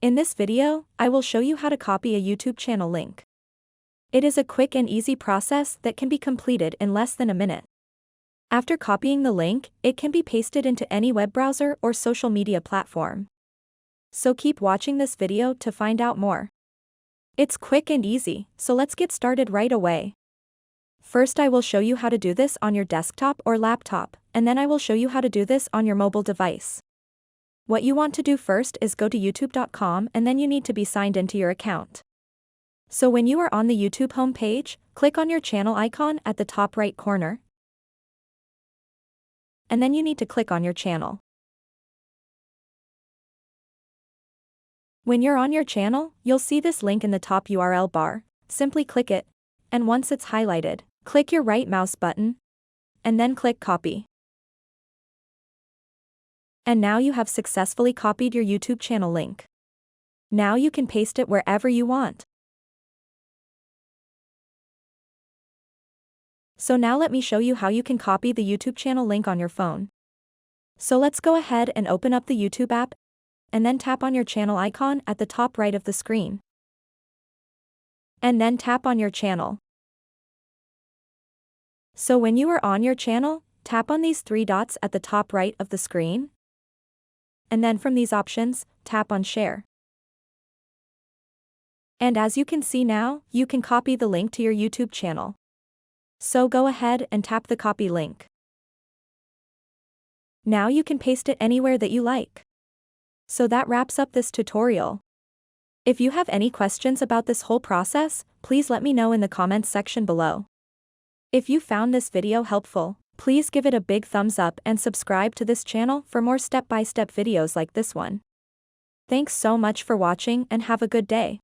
In this video, I will show you how to copy a YouTube channel link. It is a quick and easy process that can be completed in less than a minute. After copying the link, it can be pasted into any web browser or social media platform. So keep watching this video to find out more. It's quick and easy, so let's get started right away. First, I will show you how to do this on your desktop or laptop, and then I will show you how to do this on your mobile device. What you want to do first is go to youtube.com and then you need to be signed into your account. So when you are on the YouTube homepage, click on your channel icon at the top right corner. And then you need to click on your channel. When you're on your channel, you'll see this link in the top URL bar. Simply click it, and once it's highlighted, click your right mouse button, and then click Copy. And now you have successfully copied your YouTube channel link. Now you can paste it wherever you want. So now let me show you how you can copy the YouTube channel link on your phone. So let's go ahead and open up the YouTube app, and then tap on your channel icon at the top right of the screen. And then tap on your channel. So when you are on your channel, tap on these three dots at the top right of the screen. And then from these options, tap on Share. And as you can see now, you can copy the link to your YouTube channel. So go ahead and tap the copy link. Now you can paste it anywhere that you like. So that wraps up this tutorial. If you have any questions about this whole process, please let me know in the comments section below. If you found this video helpful, please give it a big thumbs up and subscribe to this channel for more step-by-step videos like this one. Thanks so much for watching and have a good day.